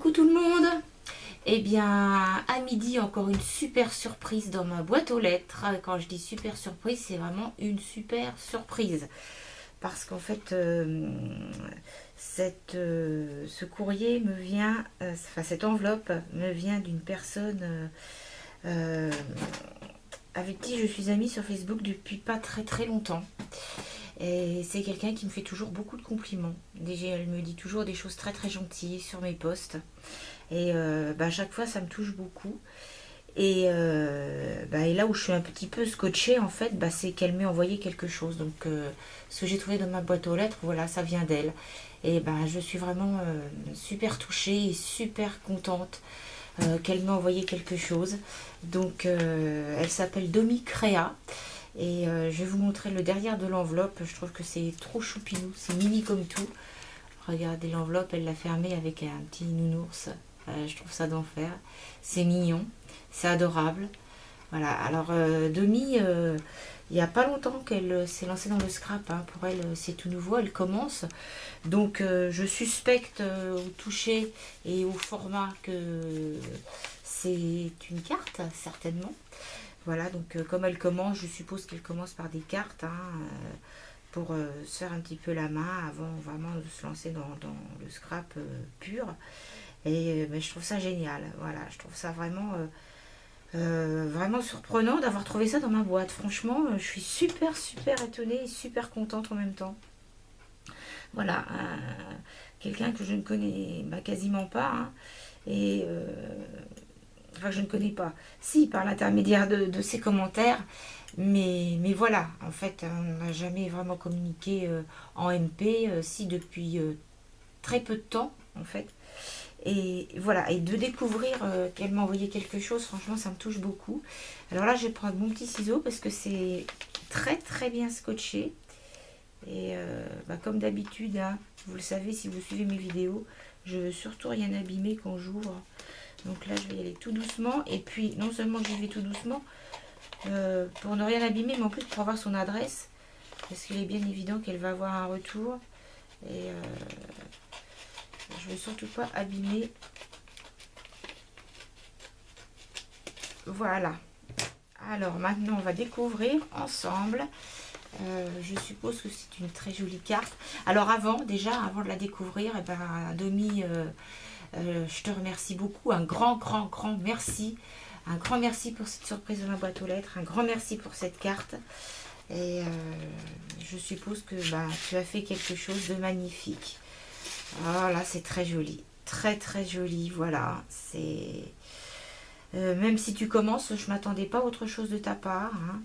Coucou tout le monde. Eh bien, à midi, encore une super surprise dans ma boîte aux lettres. Quand je dis super surprise, c'est vraiment une super surprise. Parce qu'en fait, ce courrier me vient, enfin cette enveloppe me vient d'une personne euh, avec qui je suis amie sur Facebook depuis pas très très longtemps. Et c'est quelqu'un qui me fait toujours beaucoup de compliments. Déjà, elle me dit toujours des choses très très gentilles sur mes posts. Et à chaque fois, ça me touche beaucoup. Et là où je suis un petit peu scotchée, en fait, c'est qu'elle m'ait envoyé quelque chose. Donc, ce que j'ai trouvé dans ma boîte aux lettres, voilà, ça vient d'elle. Et je suis vraiment super touchée et super contente qu'elle m'ait envoyé quelque chose. Donc, elle s'appelle Domi Créa. Et je vais vous montrer le derrière de l'enveloppe. Je trouve que c'est trop choupinou, c'est mini comme tout. Regardez l'enveloppe, elle l'a fermée avec un petit nounours. Je trouve ça d'enfer. C'est mignon, c'est adorable. Voilà, alors Demi, il n'y a pas longtemps qu'elle s'est lancée dans le scrap. Hein. Pour elle, c'est tout nouveau, elle commence. Donc je suspecte au toucher et au format que c'est une carte, certainement. Voilà, donc comme elle commence, je suppose qu'elle commence par des cartes. Pour se faire un petit peu la main avant vraiment de se lancer dans le scrap pur. Et je trouve ça génial. Voilà, je trouve ça vraiment surprenant d'avoir trouvé ça dans ma boîte. Franchement, je suis super super étonnée et super contente en même temps. Voilà, quelqu'un que je ne connais quasiment pas. Hein, et enfin, je ne connais pas. Si, par l'intermédiaire de ses commentaires. Mais voilà, en fait, on n'a jamais vraiment communiqué en MP, si depuis très peu de temps, en fait. Et voilà, et de découvrir qu'elle m'a envoyé quelque chose, franchement, ça me touche beaucoup. Alors là, je vais prendre mon petit ciseau parce que c'est très très bien scotché. Et comme d'habitude, hein, vous le savez si vous suivez mes vidéos, je veux surtout rien abîmer quand j'ouvre. Donc là, je vais y aller tout doucement. Et puis, non seulement j'y vais tout doucement, pour ne rien abîmer, mais en plus pour avoir son adresse, parce qu'il est bien évident qu'elle va avoir un retour. Et je ne veux surtout pas abîmer. Voilà. Alors maintenant, on va découvrir ensemble. Je suppose que c'est une très jolie carte. Alors avant de la découvrir, Domi, je te remercie beaucoup. Un grand, grand, grand merci. Un grand merci pour cette surprise de ma boîte aux lettres. Un grand merci pour cette carte. Et je suppose que tu as fait quelque chose de magnifique. Voilà, c'est très joli. Très, très joli. Voilà. C'est même si tu commences, je ne m'attendais pas à autre chose de ta part. Hein.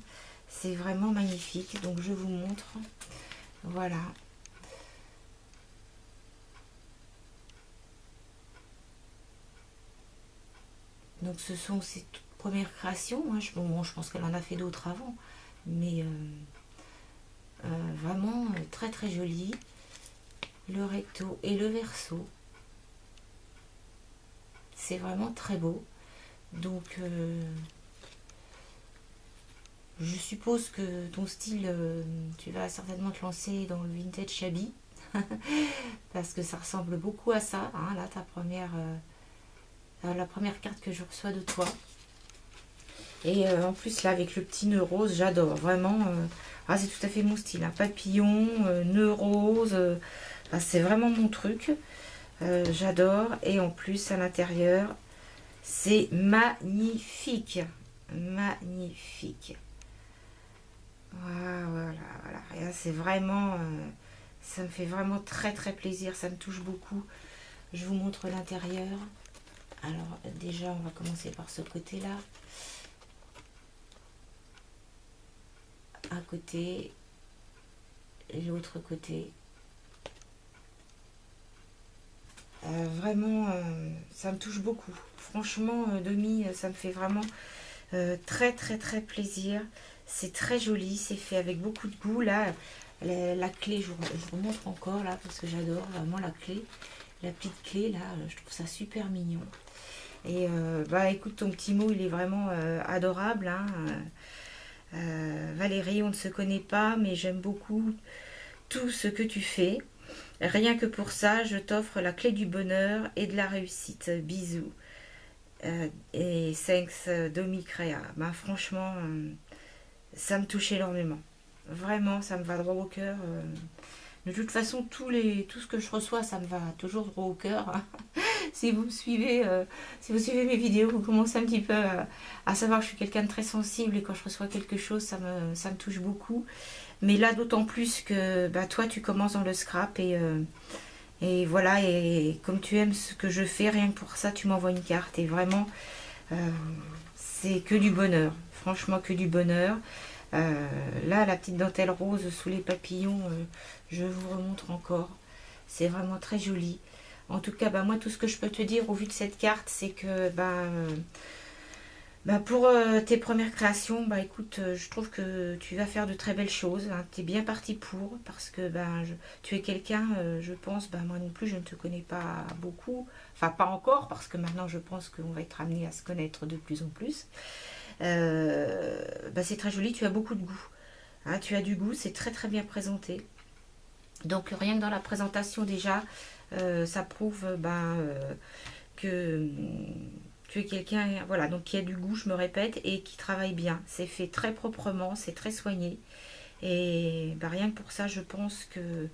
C'est vraiment magnifique. Donc, je vous montre. Voilà. Donc ce sont ses toutes premières créations. Hein. Je pense qu'elle en a fait d'autres avant. Mais vraiment très très joli. Le recto et le verso. C'est vraiment très beau. Donc je suppose que ton style, tu vas certainement te lancer dans le vintage shabby. Parce que ça ressemble beaucoup à ça. Hein. Là, la première carte que je reçois de toi. Et en plus là avec le petit nœud rose, j'adore vraiment. C'est tout à fait mon style. Hein. Papillon, nœud rose, c'est vraiment mon truc. J'adore. Et en plus à l'intérieur, c'est magnifique. Magnifique. Voilà. Et c'est vraiment... ça me fait vraiment très très plaisir. Ça me touche beaucoup. Je vous montre l'intérieur. Alors déjà, on va commencer par ce côté-là. Un côté et l'autre côté. Vraiment, ça me touche beaucoup. Franchement, Domi, ça me fait vraiment très très très plaisir. C'est très joli, c'est fait avec beaucoup de goût. Là, la clé, je vous montre encore là parce que j'adore vraiment la clé. La petite clé là, je trouve ça super mignon. Et écoute, ton petit mot, il est vraiment adorable. Hein. Valérie, on ne se connaît pas, mais j'aime beaucoup tout ce que tu fais. Rien que pour ça, je t'offre la clé du bonheur et de la réussite. Bisous. Et thanks, Domi Crea. Bah, franchement, ça me touche énormément. Vraiment, ça me va droit au cœur. De toute façon, tout ce que je reçois, ça me va toujours droit au cœur. Si vous suivez, si vous suivez mes vidéos, vous commencez un petit peu à savoir que je suis quelqu'un de très sensible et quand je reçois quelque chose, ça me touche beaucoup. Mais là, d'autant plus que bah, toi, tu commences dans le scrap et voilà, et comme tu aimes ce que je fais, rien que pour ça, tu m'envoies une carte. Et vraiment, euh, c'est que du bonheur. Franchement, que du bonheur. Là, la petite dentelle rose sous les papillons, je vous remontre encore. C'est vraiment très joli. En tout cas, bah, moi, tout ce que je peux te dire au vu de cette carte, c'est que bah, pour tes premières créations, bah, écoute, je trouve que tu vas faire de très belles choses. Hein. Tu es bien parti pour, parce que bah, tu es quelqu'un, je pense, bah, moi non plus, je ne te connais pas beaucoup. Enfin, pas encore, parce que maintenant, je pense qu'on va être amené à se connaître de plus en plus. Bah, c'est très joli, tu as beaucoup de goût. Hein, tu as du goût, c'est très très bien présenté. Donc rien que dans la présentation déjà, ça prouve que tu es quelqu'un, voilà, donc qui a du goût, je me répète, et qui travaille bien. C'est fait très proprement, c'est très soigné. Et bah, rien que pour ça, je pense que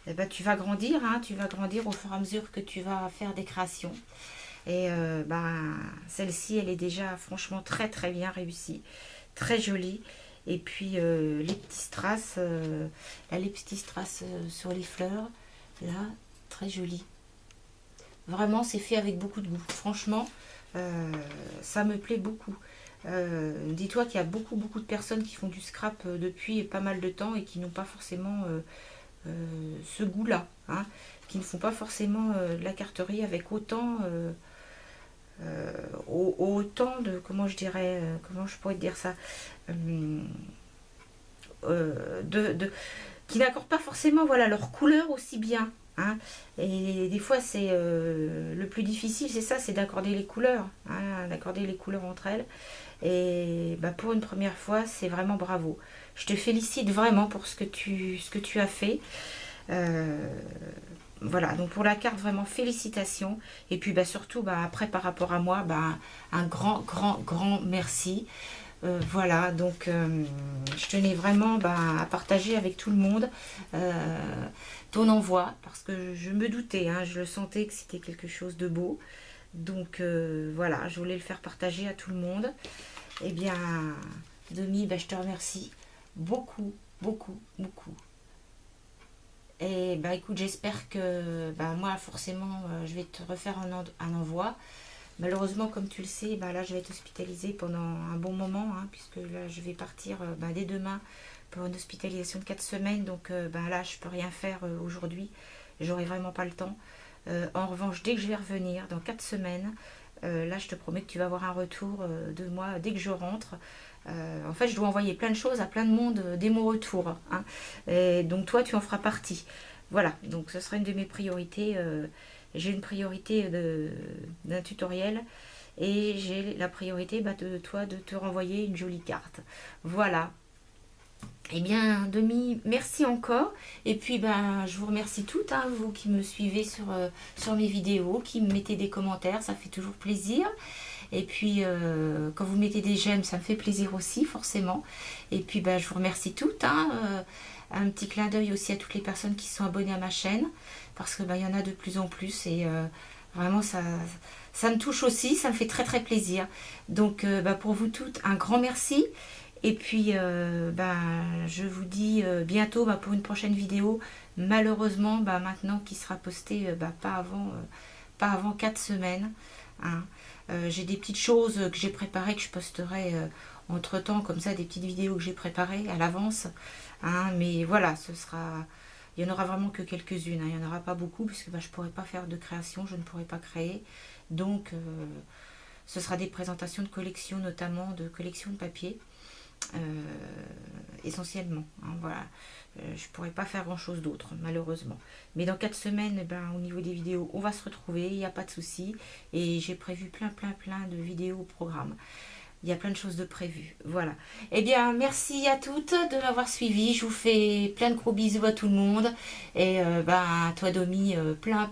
bah, tu vas grandir, hein, tu vas grandir au fur et à mesure que tu vas faire des créations. Et bah, celle-ci, elle est déjà franchement très très bien réussie, très jolie. Et puis les petits strass, là, les petits strass sur les fleurs, là, très joli. Vraiment, c'est fait avec beaucoup de goût. Franchement, ça me plaît beaucoup. Dis-toi qu'il y a beaucoup beaucoup de personnes qui font du scrap depuis pas mal de temps et qui n'ont pas forcément ce goût-là, hein, qui ne font pas forcément de la carterie avec autant de, comment je dirais, comment je pourrais te dire ça, qui n'accordent pas forcément voilà leur couleur aussi bien. Hein. Et des fois c'est le plus difficile, c'est ça, c'est d'accorder les couleurs, hein, d'accorder les couleurs entre elles. Et bah, pour une première fois, c'est vraiment bravo. Je te félicite vraiment pour ce que tu as fait. Euh, voilà, donc pour la carte, vraiment félicitations. Et puis bah, surtout, bah, après par rapport à moi, bah, un grand, grand, grand merci. Voilà, donc je tenais vraiment bah, à partager avec tout le monde ton envoi, parce que je me doutais, hein, je le sentais que c'était quelque chose de beau. Donc voilà, je voulais le faire partager à tout le monde. Eh bien, Domi, bah, je te remercie beaucoup, beaucoup, beaucoup. Et bah écoute, j'espère que bah, moi forcément je vais te refaire un envoi. Malheureusement, comme tu le sais, bah, là je vais être hospitalisée pendant un bon moment, hein, puisque là je vais partir bah, dès demain pour une hospitalisation de 4 semaines. Donc bah, là je peux rien faire aujourd'hui, j'aurai vraiment pas le temps. En revanche, dès que je vais revenir, dans 4 semaines, là je te promets que tu vas avoir un retour de moi dès que je rentre. En fait, je dois envoyer plein de choses à plein de monde dès mon retour. Hein. Et donc toi, tu en feras partie. Voilà, donc ce sera une de mes priorités. J'ai une priorité d'un tutoriel et j'ai la priorité bah, de toi de te renvoyer une jolie carte. Voilà. Eh bien, Demi, merci encore. Et puis, ben, je vous remercie toutes, hein, vous qui me suivez sur mes vidéos, qui me mettez des commentaires, ça fait toujours plaisir. Et puis, quand vous mettez des j'aime, ça me fait plaisir aussi, forcément. Et puis, ben, je vous remercie toutes. Hein, un petit clin d'œil aussi à toutes les personnes qui sont abonnées à ma chaîne, parce que ben, y en a de plus en plus. Et vraiment, ça me touche aussi, ça me fait très très plaisir. Donc, ben, pour vous toutes, un grand merci. Et puis, ben, je vous dis bientôt bah, pour une prochaine vidéo. Malheureusement, bah, maintenant qui sera postée bah, pas avant 4 semaines. Hein. J'ai des petites choses que j'ai préparées que je posterai entre temps, comme ça, des petites vidéos que j'ai préparées à l'avance. Hein. Mais voilà, il n'y en aura vraiment que quelques-unes. Hein. Il n'y en aura pas beaucoup, puisque bah, je ne pourrai pas faire de création, je ne pourrai pas créer. Donc, ce sera des présentations de collections, notamment de collections de papier. Essentiellement, hein, voilà. Je pourrais pas faire grand chose d'autre malheureusement, mais dans 4 semaines ben, au niveau des vidéos on va se retrouver, il n'y a pas de souci et j'ai prévu plein de vidéos au programme. il y a plein de choses de prévues. Voilà. Eh bien, merci à toutes de m'avoir suivi. Je vous fais plein de gros bisous à tout le monde. Et à toi, Domi, plein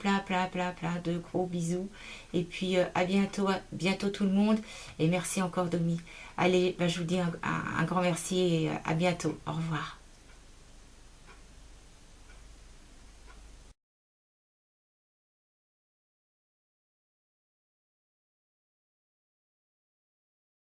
de gros bisous. Et puis, à bientôt tout le monde. Et merci encore, Domi. Allez, je vous dis un grand merci et à bientôt. Au revoir.